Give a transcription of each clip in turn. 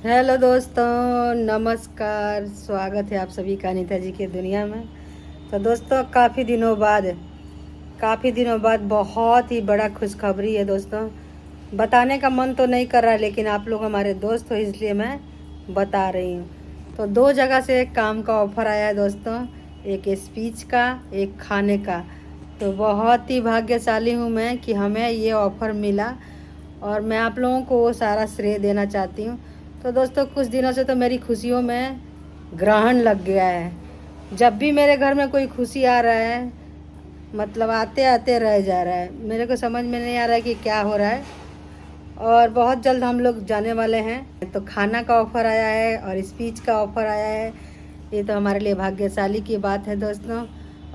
Hello दोस्तों, नमस्कार। स्वागत है आप सभी का अनीता जी के दुनिया में। तो दोस्तों, काफ़ी दिनों बाद बहुत ही बड़ा खुशखबरी है दोस्तों। बताने का मन तो नहीं कर रहा, लेकिन आप लोग हमारे दोस्त हो इसलिए मैं बता रही हूँ। तो दो जगह से एक काम का ऑफ़र आया है दोस्तों, एक स्पीच का, एक खाने का। तो बहुत ही भाग्यशाली हूँ मैं कि हमें ये ऑफ़र मिला, और मैं आप लोगों को वो सारा श्रेय देना चाहती हूँ। तो दोस्तों, कुछ दिनों से तो मेरी खुशियों में ग्रहण लग गया है। जब भी मेरे घर में कोई खुशी आ रहा है, मतलब आते आते रह जा रहा है। मेरे को समझ में नहीं आ रहा है कि क्या हो रहा है। और बहुत जल्द हम लोग जाने वाले हैं। तो खाना का ऑफ़र आया है और स्पीच का ऑफ़र आया है। ये तो हमारे लिए भाग्यशाली की बात है दोस्तों,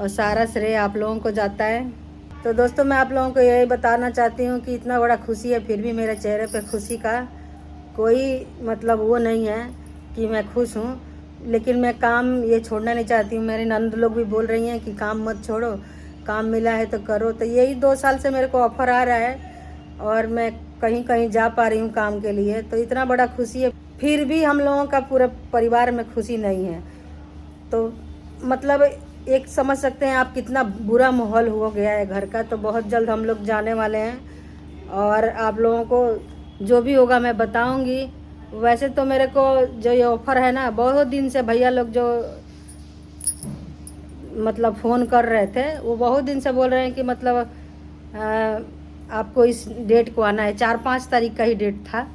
और सारा श्रेय आप लोगों को जाता है। तो दोस्तों, मैं आप लोगों को यही बताना चाहती हूँ कि इतना बड़ा खुशी है, फिर भी मेरे चेहरे पे खुशी का कोई मतलब वो नहीं है कि मैं खुश हूँ। लेकिन मैं काम ये छोड़ना नहीं चाहती हूँ। मेरी नंद लोग भी बोल रही हैं कि काम मत छोड़ो, काम मिला है तो करो। तो यही 2 साल से मेरे को ऑफ़र आ रहा है, और मैं कहीं कहीं जा पा रही हूँ काम के लिए। तो इतना बड़ा खुशी है, फिर भी हम लोगों का पूरे परिवार में खुशी नहीं है। तो मतलब एक समझ सकते हैं आप कितना बुरा माहौल हो गया है घर का। तो बहुत जल्द हम लोग जाने वाले हैं, और आप लोगों को जो भी होगा मैं बताऊंगी। वैसे तो मेरे को जो ये ऑफ़र है ना, बहुत दिन से भैया लोग जो मतलब फ़ोन कर रहे थे, वो बहुत दिन से बोल रहे हैं कि मतलब आपको इस डेट को आना है। 4-5 तारीख का ही डेट था,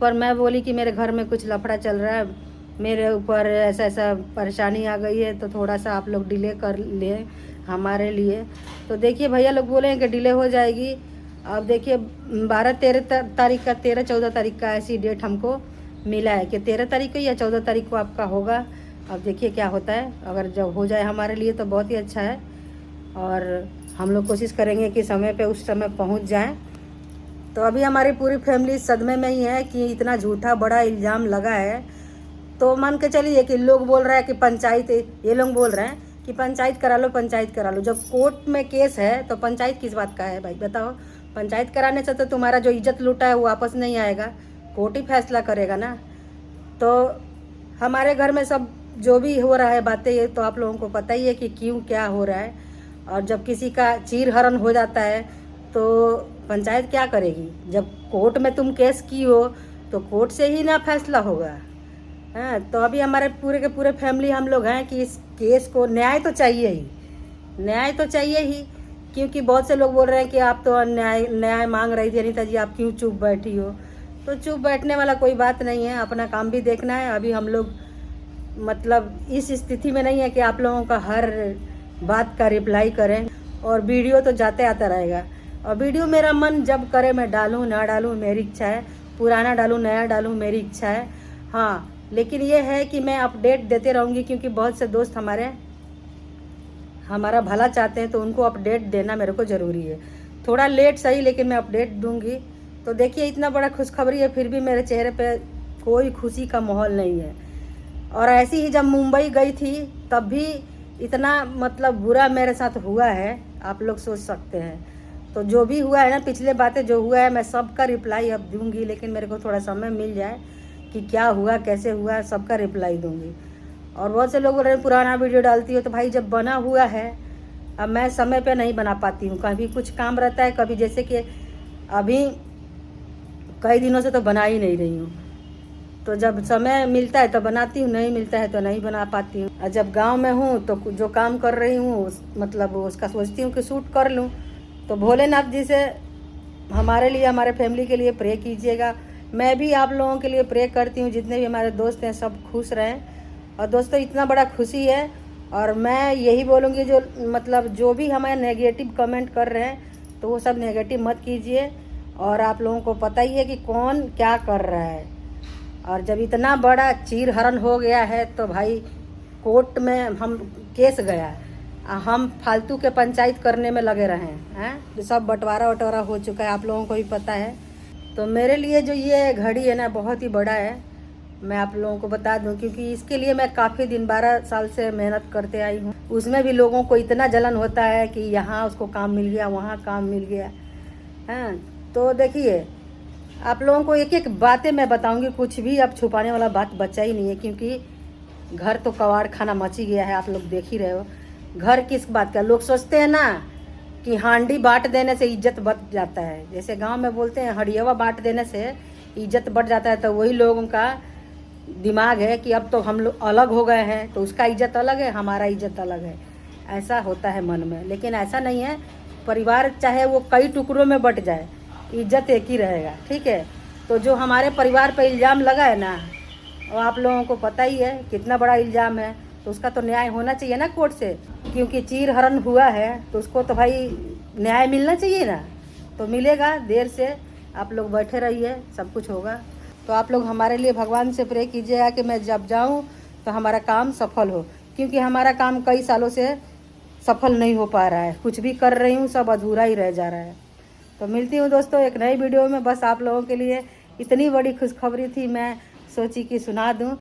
पर मैं बोली कि मेरे घर में कुछ लफड़ा चल रहा है, मेरे ऊपर ऐसा ऐसा परेशानी आ गई है, तो थोड़ा सा आप लोग डिले कर लें हमारे लिए। तो देखिए, भैया लोग बोले हैं कि डिले हो जाएगी। अब देखिए, 12-13 तारीख का, 13-14 तारीख का ऐसी डेट हमको मिला है कि 13 तारीख को या 14 तारीख को आपका होगा। अब देखिए क्या होता है। अगर जब हो जाए हमारे लिए तो बहुत ही अच्छा है, और हम लोग कोशिश करेंगे कि समय पे उस समय पहुंच जाएं। तो अभी हमारी पूरी फैमिली सदमे में ही है कि इतना झूठा बड़ा इल्ज़ाम लगा है। तो मान के चलिए कि लोग बोल रहे हैं कि पंचायत, ये लोग बोल रहे हैं कि पंचायत करा लो, पंचायत करा लो। जब कोर्ट में केस है तो पंचायत किस बात का है भाई, बताओ। पंचायत कराने से तो तुम्हारा जो इज्जत लूटा है वो वापस नहीं आएगा, कोर्ट ही फैसला करेगा ना। तो हमारे घर में सब जो भी हो रहा है बातें, ये तो आप लोगों को पता ही है कि क्यों क्या हो रहा है। और जब किसी का चीर हरण हो जाता है तो पंचायत क्या करेगी। जब कोर्ट में तुम केस की हो तो कोर्ट से ही ना फैसला होगा। हाँ, तो अभी हमारे पूरे के पूरे फैमिली हम लोग हैं कि इस केस को न्याय तो चाहिए ही, न्याय तो चाहिए ही। क्योंकि बहुत से लोग बोल रहे हैं कि आप तो न्याय न्याय मांग रही थी अनीता जी, आप क्यों चुप बैठी हो। तो चुप बैठने वाला कोई बात नहीं है, अपना काम भी देखना है। अभी हम लोग मतलब इस स्थिति में नहीं है कि आप लोगों का हर बात का रिप्लाई करें। और वीडियो तो जाते आता रहेगा, और वीडियो मेरा मन जब करे मैं डालूँ ना डालूँ मेरी इच्छा है, पुराना डालूँ नया डालूँ मेरी इच्छा है। हाँ, लेकिन ये है कि मैं अपडेट देते रहूँगी, क्योंकि बहुत से दोस्त हमारे हमारा भला चाहते हैं, तो उनको अपडेट देना मेरे को ज़रूरी है। थोड़ा लेट सही, लेकिन मैं अपडेट दूंगी। तो देखिए, इतना बड़ा खुशखबरी है, फिर भी मेरे चेहरे पे कोई खुशी का माहौल नहीं है। और ऐसी ही जब मुंबई गई थी तब भी इतना मतलब बुरा मेरे साथ हुआ है, आप लोग सोच सकते हैं। तो जो भी हुआ है ना, पिछले बातें जो हुआ है, मैं सबका रिप्लाई अब दूंगी, लेकिन मेरे को थोड़ा समय मिल जाए कि क्या हुआ कैसे हुआ, सबका रिप्लाई दूंगी। और बहुत से लोग बोल रहे हैं पुराना वीडियो डालती हो, तो भाई जब बना हुआ है, अब मैं समय पे नहीं बना पाती हूँ, कभी कुछ काम रहता है, कभी जैसे कि अभी कई दिनों से तो बना ही नहीं रही हूँ। तो जब समय मिलता है तो बनाती हूँ, नहीं मिलता है तो नहीं बना पाती हूँ। और जब गांव में हूँ तो जो काम कर रही हूँ मतलब उसका सोचती हूँ कि शूट कर लूँ। तो भोलेनाथ जी से हमारे लिए, हमारे फैमिली के लिए प्रे कीजिएगा। मैं भी आप लोगों के लिए प्रे करती हूँ, जितने भी हमारे दोस्त हैं सब खुश रहें। और दोस्तों, इतना बड़ा खुशी है, और मैं यही बोलूँगी जो मतलब जो भी हमें नेगेटिव कमेंट कर रहे हैं तो वो सब नेगेटिव मत कीजिए। और आप लोगों को पता ही है कि कौन क्या कर रहा है। और जब इतना बड़ा चीर हरण हो गया है तो भाई कोर्ट में हम केस गया, हम फालतू के पंचायत करने में लगे रहे हैं। तो सब बंटवारा वटवारा हो चुका है, आप लोगों को भी पता है। तो मेरे लिए जो ये घड़ी है ना, बहुत ही बड़ा है। मैं आप लोगों को बता दूं, क्योंकि इसके लिए मैं काफ़ी दिन 12 साल से मेहनत करते आई हूँ। उसमें भी लोगों को इतना जलन होता है कि यहाँ उसको काम मिल गया, वहाँ काम मिल गया। हाँ, तो देखिए, आप लोगों को एक एक बातें मैं बताऊंगी, कुछ भी अब छुपाने वाला बात बचा ही नहीं है, क्योंकि घर तो कबाड़ खाना मच ही गया है, आप लोग देख ही रहे हो। घर किस बात का, लोग सोचते हैं ना कि हांडी बांट देने से इज्जत बढ़ जाता है, जैसे गांव में बोलते हैं हड़ियवा बांट देने से इज्जत बढ़ जाता है, तो वही लोगों का दिमाग है कि अब तो हम लोग अलग हो गए हैं तो उसका इज्जत अलग है, हमारा इज्जत अलग है, ऐसा होता है मन में। लेकिन ऐसा नहीं है, परिवार चाहे वो कई टुकड़ों में बट जाए, इज्जत एक ही रहेगा, ठीक है। तो जो हमारे परिवार पर इल्ज़ाम लगा है ना, और आप लोगों को पता ही है कितना बड़ा इल्ज़ाम है, तो उसका तो न्याय होना चाहिए ना कोर्ट से, क्योंकि चीर हरण हुआ है तो उसको तो भाई न्याय मिलना चाहिए ना, तो मिलेगा देर से। आप लोग बैठे रहिए, सब कुछ होगा। तो आप लोग हमारे लिए भगवान से प्रे कीजिएगा कि मैं जब जाऊँ तो हमारा काम सफल हो, क्योंकि हमारा काम कई सालों से सफल नहीं हो पा रहा है, कुछ भी कर रही हूँ सब अधूरा ही रह जा रहा है। तो मिलती हूँ दोस्तों एक नई वीडियो में। बस आप लोगों के लिए इतनी बड़ी खुशखबरी थी, मैं सोची कि सुना दूँ।